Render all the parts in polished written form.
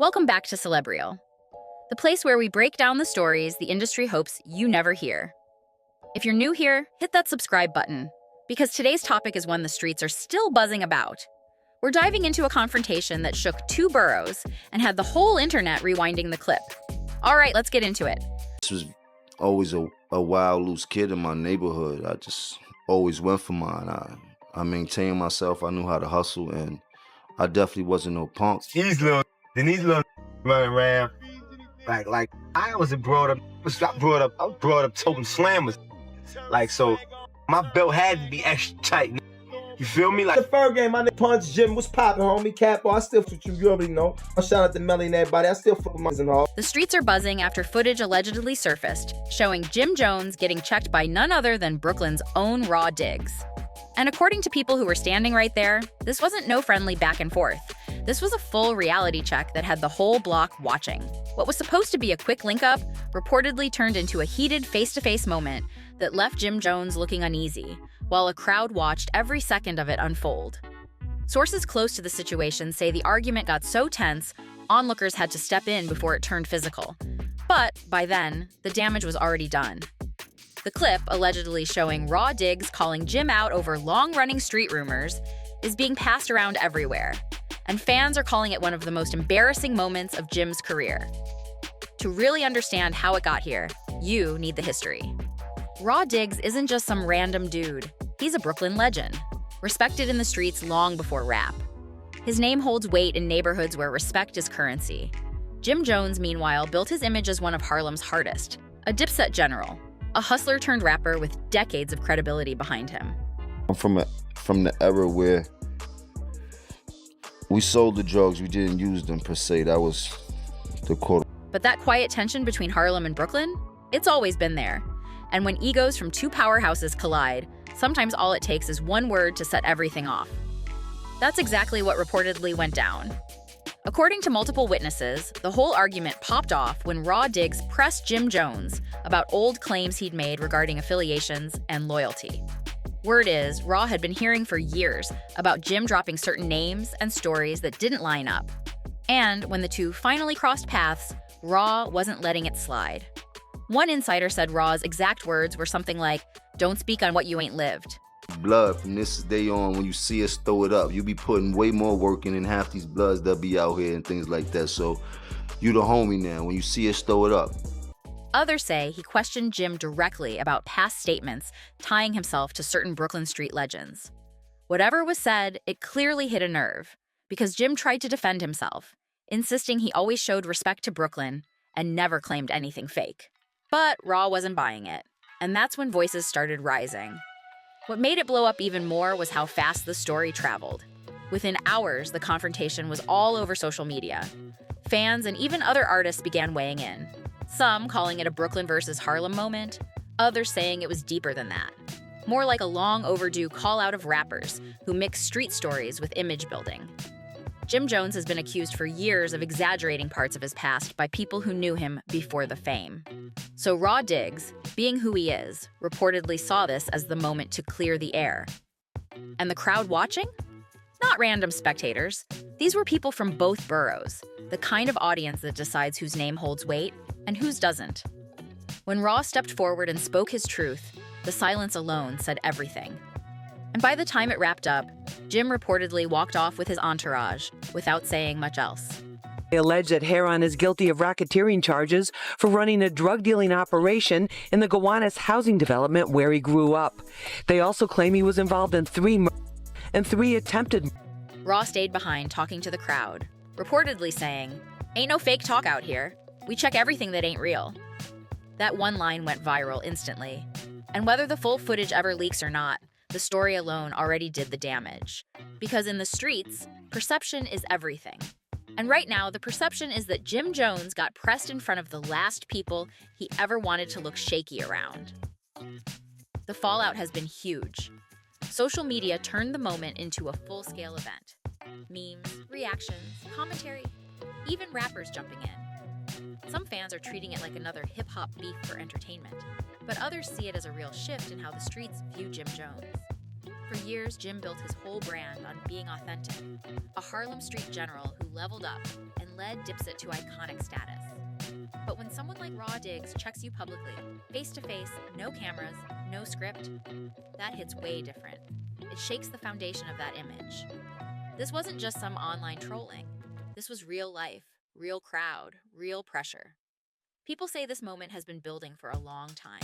Welcome back to Celebrio, the place where we break down the stories the industry hopes you never hear. If you're new here, hit that subscribe button, because today's topic is one the streets are still buzzing about. We're diving into a confrontation that shook two boroughs and had the whole internet rewinding the clip. All right, let's get into it. This was always a wild, loose kid in my neighborhood. I just always went for mine. I maintained myself. I knew how to hustle, and I definitely wasn't no punk. These little running around like I wasn't brought up. I was brought up toting slammers. Like, so my belt had to be extra tight. You feel me? Like the first game, my nigga Punch Jim was popping, homie. Capo, I still fuck with you. You already know. Shout out to Melly and everybody. I still fuck with my and all. The streets are buzzing after footage allegedly surfaced, showing Jim Jones getting checked by none other than Brooklyn's own Raw Diggs. And according to people who were standing right there, this wasn't no friendly back and forth. This was a full reality check that had the whole block watching. What was supposed to be a quick link-up reportedly turned into a heated face-to-face moment that left Jim Jones looking uneasy, while a crowd watched every second of it unfold. Sources close to the situation say the argument got so tense, onlookers had to step in before it turned physical. But by then, the damage was already done. The clip, allegedly showing Raw Diggs calling Jim out over long-running street rumors, is being passed around everywhere, and fans are calling it one of the most embarrassing moments of Jim's career. To really understand how it got here, you need the history. Raw Diggs isn't just some random dude. He's a Brooklyn legend, respected in the streets long before rap. His name holds weight in neighborhoods where respect is currency. Jim Jones, meanwhile, built his image as one of Harlem's hardest, a Dipset general, a hustler turned rapper with decades of credibility behind him. I'm from the era where we sold the drugs, we didn't use them per se. That was the quote. But that quiet tension between Harlem and Brooklyn, it's always been there. And when egos from two powerhouses collide, sometimes all it takes is one word to set everything off. That's exactly what reportedly went down. According to multiple witnesses, the whole argument popped off when Raw Diggs pressed Jim Jones about old claims he'd made regarding affiliations and loyalty. Word is, Raw had been hearing for years about Jim dropping certain names and stories that didn't line up. And when the two finally crossed paths, Raw wasn't letting it slide. One insider said Raw's exact words were something like, "Don't speak on what you ain't lived." Blood from this day on, when you see us throw it up, you be putting way more work in than half these bloods that be out here and things like that. So you the homie now. When you see us throw it up. Others say he questioned Jim directly about past statements tying himself to certain Brooklyn street legends. Whatever was said, it clearly hit a nerve, because Jim tried to defend himself, insisting he always showed respect to Brooklyn and never claimed anything fake. But Raw wasn't buying it, and that's when voices started rising. What made it blow up even more was how fast the story traveled. Within hours, the confrontation was all over social media. Fans and even other artists began weighing in, some calling it a Brooklyn versus Harlem moment, others saying it was deeper than that. More like a long overdue call out of rappers who mix street stories with image building. Jim Jones has been accused for years of exaggerating parts of his past by people who knew him before the fame. So Raw Diggs, being who he is, reportedly saw this as the moment to clear the air. And the crowd watching? Not random spectators. These were people from both boroughs, the kind of audience that decides whose name holds weight and whose doesn't. When Raw stepped forward and spoke his truth, the silence alone said everything. And by the time it wrapped up, Jim reportedly walked off with his entourage without saying much else. They allege that Heron is guilty of racketeering charges for running a drug-dealing operation in the Gowanus housing development where he grew up. They also claim he was involved in 3 murders and 3 attempted murders. Raw stayed behind talking to the crowd, reportedly saying, "Ain't no fake talk out here. We check everything that ain't real." That one line went viral instantly. And whether the full footage ever leaks or not, the story alone already did the damage. Because in the streets, perception is everything. And right now, the perception is that Jim Jones got pressed in front of the last people he ever wanted to look shaky around. The fallout has been huge. Social media turned the moment into a full-scale event. Memes, reactions, commentary, even rappers jumping in. Some fans are treating it like another hip-hop beef for entertainment, but others see it as a real shift in how the streets view Jim Jones. For years, Jim built his whole brand on being authentic, a Harlem street general who leveled up and led Dipset to iconic status. But when someone like Raw Diggs checks you publicly, face to face, no cameras, no script, that hits way different. It shakes the foundation of that image. This wasn't just some online trolling. This was real life, real crowd, real pressure. People say this moment has been building for a long time.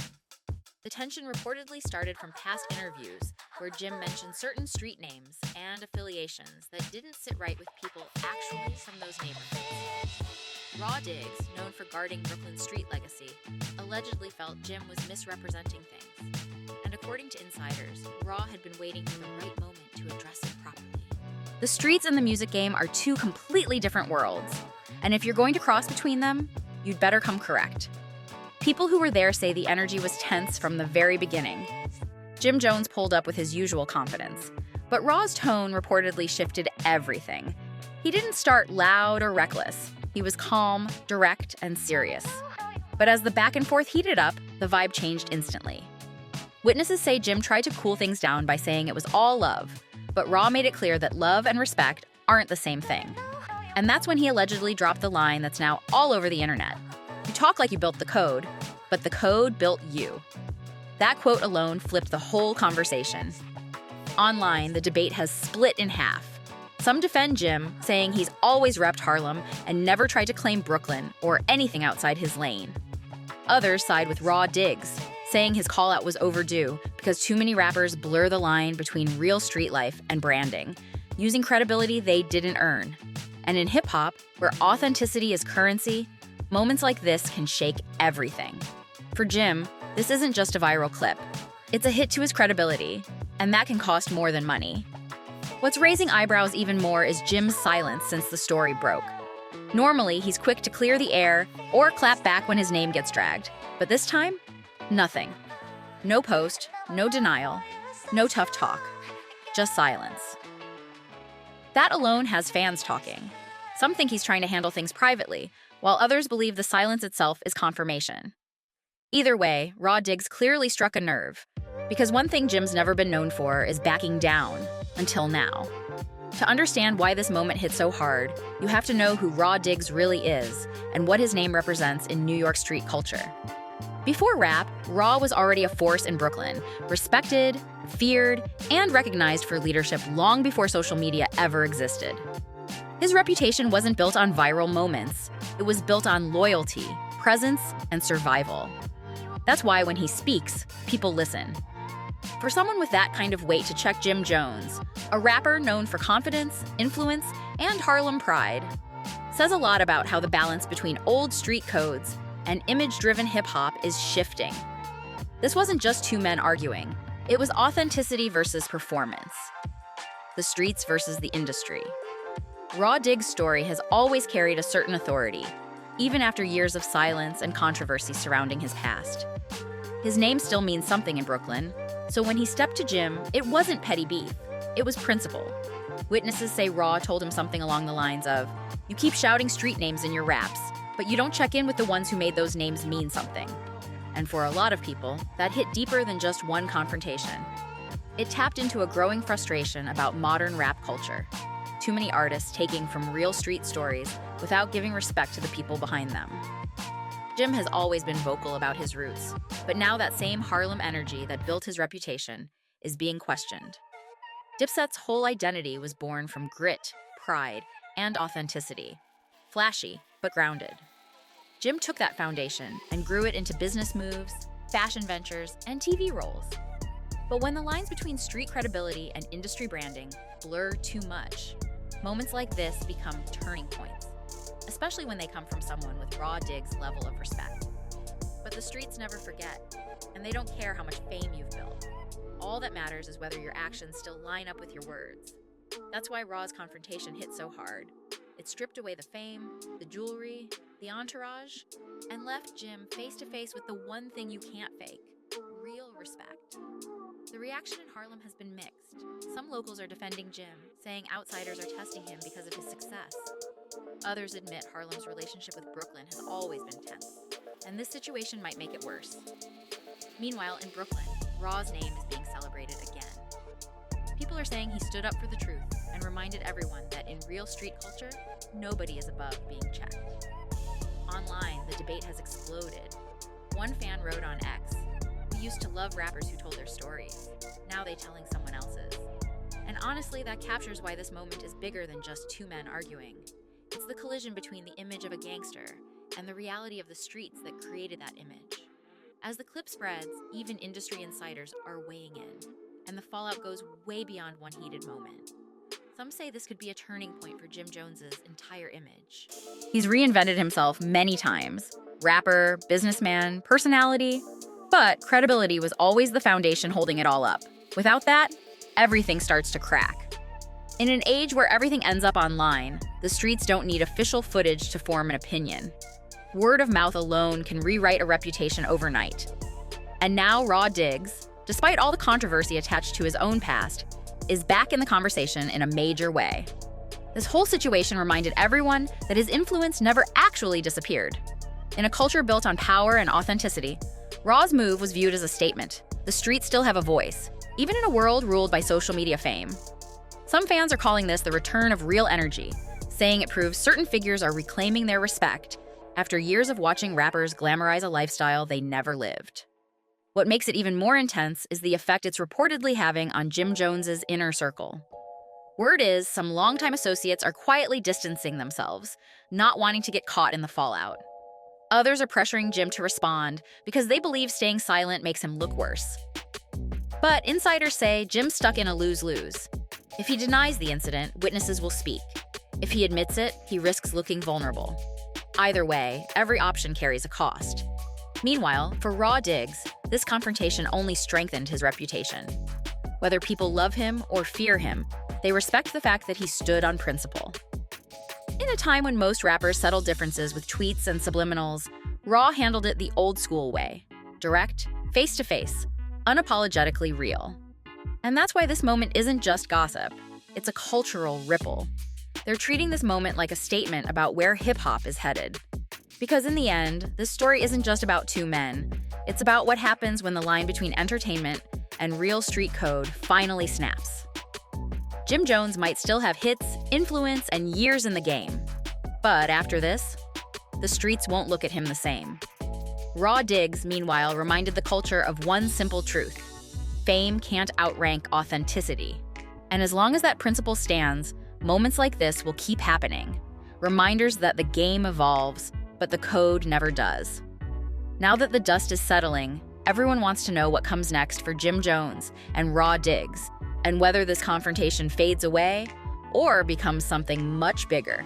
The tension reportedly started from past interviews where Jim mentioned certain street names and affiliations that didn't sit right with people actually from those neighborhoods. Raw Diggs, known for guarding Brooklyn's street legacy, allegedly felt Jim was misrepresenting things. And according to insiders, Raw had been waiting for the right moment to address it properly. The streets and the music game are two completely different worlds, and if you're going to cross between them, you'd better come correct. People who were there say the energy was tense from the very beginning. Jim Jones pulled up with his usual confidence, but Raw's tone reportedly shifted everything. He didn't start loud or reckless. He was calm, direct, and serious. But as the back and forth heated up, the vibe changed instantly. Witnesses say Jim tried to cool things down by saying it was all love, but Raw made it clear that love and respect aren't the same thing. And that's when he allegedly dropped the line that's now all over the internet. You talk like you built the code, but the code built you. That quote alone flipped the whole conversation. Online, the debate has split in half. Some defend Jim, saying he's always repped Harlem and never tried to claim Brooklyn or anything outside his lane. Others side with Raw Diggs, saying his call-out was overdue because too many rappers blur the line between real street life and branding, using credibility they didn't earn. And in hip-hop, where authenticity is currency, moments like this can shake everything. For Jim, this isn't just a viral clip. It's a hit to his credibility, and that can cost more than money. What's raising eyebrows even more is Jim's silence since the story broke. Normally, he's quick to clear the air or clap back when his name gets dragged. But this time, nothing. No post, no denial, no tough talk. Just silence. That alone has fans talking. Some think he's trying to handle things privately, while others believe the silence itself is confirmation. Either way, Raw Diggs clearly struck a nerve, because one thing Jim's never been known for is backing down, until now. To understand why this moment hit so hard, you have to know who Raw Diggs really is and what his name represents in New York street culture. Before rap, Raw was already a force in Brooklyn, respected, feared, and recognized for leadership long before social media ever existed. His reputation wasn't built on viral moments. It was built on loyalty, presence, and survival. That's why when he speaks, people listen. For someone with that kind of weight to check Jim Jones, a rapper known for confidence, influence, and Harlem pride, says a lot about how the balance between old street codes and image-driven hip-hop is shifting. This wasn't just two men arguing. It was authenticity versus performance. The streets versus the industry. Raw Diggs' story has always carried a certain authority, even after years of silence and controversy surrounding his past. His name still means something in Brooklyn, so when he stepped to Jim, it wasn't petty beef, it was principle. Witnesses say Raw told him something along the lines of, "You keep shouting street names in your raps, but you don't check in with the ones who made those names mean something." And for a lot of people, that hit deeper than just one confrontation. It tapped into a growing frustration about modern rap culture. Too many artists taking from real street stories without giving respect to the people behind them. Jim has always been vocal about his roots, but now that same Harlem energy that built his reputation is being questioned. Dipset's whole identity was born from grit, pride, and authenticity. Flashy, but grounded. Jim took that foundation and grew it into business moves, fashion ventures, and TV roles. But when the lines between street credibility and industry branding blur too much, moments like this become turning points, especially when they come from someone with Raw Diggs' level of respect. But the streets never forget, and they don't care how much fame you've built. All that matters is whether your actions still line up with your words. That's why Raw's confrontation hit so hard. It stripped away the fame, the jewelry, the entourage, and left Jim face to face with the one thing you can't fake: real respect. The reaction in Harlem has been mixed. Some locals are defending Jim, saying outsiders are testing him because of his success. Others admit Harlem's relationship with Brooklyn has always been tense, and this situation might make it worse. Meanwhile, in Brooklyn, Raw's name is being celebrated again. People are saying he stood up for the truth and reminded everyone that in real street culture, nobody is above being checked. Online, the debate has exploded. One fan wrote on X, "We used to love rappers who told their stories. Now they're telling someone else's." And honestly, that captures why this moment is bigger than just two men arguing. It's the collision between the image of a gangster and the reality of the streets that created that image. As the clip spreads, even industry insiders are weighing in, and the fallout goes way beyond one heated moment. Some say this could be a turning point for Jim Jones's entire image. He's reinvented himself many times: rapper, businessman, personality. But credibility was always the foundation holding it all up. Without that, everything starts to crack. In an age where everything ends up online, the streets don't need official footage to form an opinion. Word of mouth alone can rewrite a reputation overnight. And now Raw Diggs, despite all the controversy attached to his own past, is back in the conversation in a major way. This whole situation reminded everyone that his influence never actually disappeared. In a culture built on power and authenticity, Raw's move was viewed as a statement. The streets still have a voice, even in a world ruled by social media fame. Some fans are calling this the return of real energy, saying it proves certain figures are reclaiming their respect after years of watching rappers glamorize a lifestyle they never lived. What makes it even more intense is the effect it's reportedly having on Jim Jones's inner circle. Word is some longtime associates are quietly distancing themselves, not wanting to get caught in the fallout. Others are pressuring Jim to respond because they believe staying silent makes him look worse. But insiders say Jim's stuck in a lose-lose. If he denies the incident, witnesses will speak. If he admits it, he risks looking vulnerable. Either way, every option carries a cost. Meanwhile, for Raw Diggs, this confrontation only strengthened his reputation. Whether people love him or fear him, they respect the fact that he stood on principle. In a time when most rappers settle differences with tweets and subliminals, Raw handled it the old-school way: direct, face-to-face, unapologetically real. And that's why this moment isn't just gossip, it's a cultural ripple. They're treating this moment like a statement about where hip-hop is headed. Because in the end, this story isn't just about two men. It's about what happens when the line between entertainment and real street code finally snaps. Jim Jones might still have hits, influence, and years in the game. But after this, the streets won't look at him the same. Raw Diggs, meanwhile, reminded the culture of one simple truth: fame can't outrank authenticity. And as long as that principle stands, moments like this will keep happening. Reminders that the game evolves, but the code never does. Now that the dust is settling, everyone wants to know what comes next for Jim Jones and Raw Diggs, and whether this confrontation fades away or becomes something much bigger.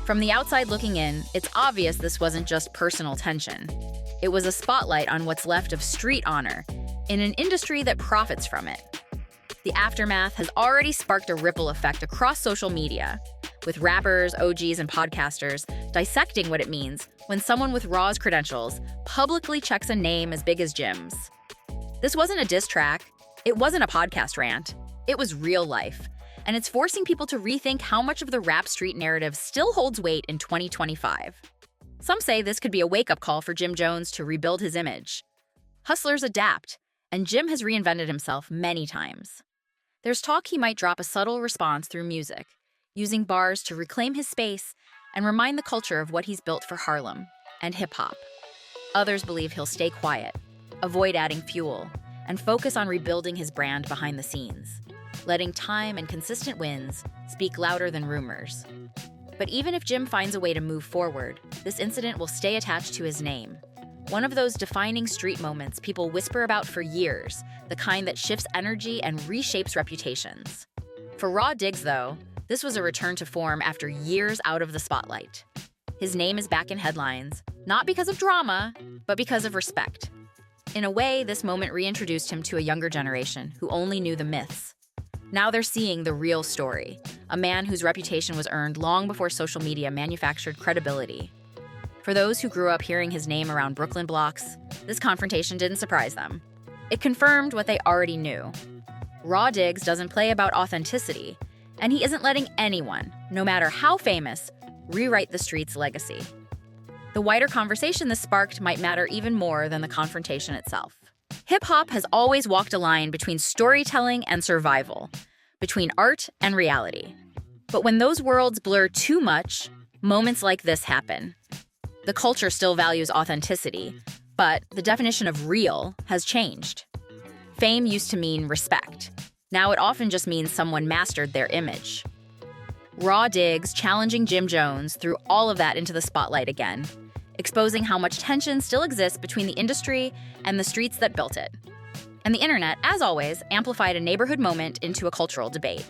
From the outside looking in, it's obvious this wasn't just personal tension. It was a spotlight on what's left of street honor in an industry that profits from it. The aftermath has already sparked a ripple effect across social media, with rappers, OGs, and podcasters dissecting what it means when someone with Raw's credentials publicly checks a name as big as Jim's. This wasn't a diss track. It wasn't a podcast rant. It was real life. And it's forcing people to rethink how much of the rap street narrative still holds weight in 2025. Some say this could be a wake-up call for Jim Jones to rebuild his image. Hustlers adapt, and Jim has reinvented himself many times. There's talk he might drop a subtle response through music, using bars to reclaim his space and remind the culture of what he's built for Harlem and hip-hop. Others believe he'll stay quiet, avoid adding fuel, and focus on rebuilding his brand behind the scenes, letting time and consistent wins speak louder than rumors. But even if Jim finds a way to move forward, this incident will stay attached to his name. One of those defining street moments people whisper about for years, the kind that shifts energy and reshapes reputations. For Raw Diggs, though, this was a return to form after years out of the spotlight. His name is back in headlines, not because of drama, but because of respect. In a way, this moment reintroduced him to a younger generation who only knew the myths. Now they're seeing the real story, a man whose reputation was earned long before social media manufactured credibility. For those who grew up hearing his name around Brooklyn blocks, this confrontation didn't surprise them. It confirmed what they already knew. Raw Diggs doesn't play about authenticity, and he isn't letting anyone, no matter how famous, rewrite the street's legacy. The wider conversation this sparked might matter even more than the confrontation itself. Hip-hop has always walked a line between storytelling and survival, between art and reality. But when those worlds blur too much, moments like this happen. The culture still values authenticity, but the definition of real has changed. Fame used to mean respect. Now it often just means someone mastered their image. Raw Diggs challenging Jim Jones threw all of that into the spotlight again, exposing how much tension still exists between the industry and the streets that built it. And the internet, as always, amplified a neighborhood moment into a cultural debate.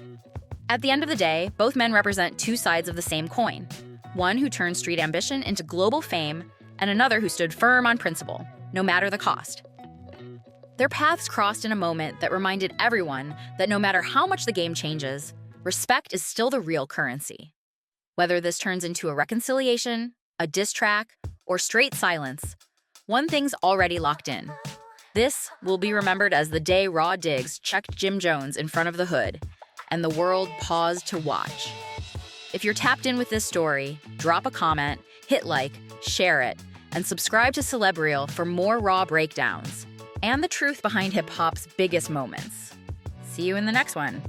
At the end of the day, both men represent two sides of the same coin. One who turned street ambition into global fame, and another who stood firm on principle, no matter the cost. Their paths crossed in a moment that reminded everyone that no matter how much the game changes, respect is still the real currency. Whether this turns into a reconciliation, a diss track, or straight silence, one thing's already locked in. This will be remembered as the day Raw Diggs checked Jim Jones in front of the hood, and the world paused to watch. If you're tapped in with this story, drop a comment, hit like, share it, and subscribe to Celebrial for more raw breakdowns and the truth behind hip-hop's biggest moments. See you in the next one.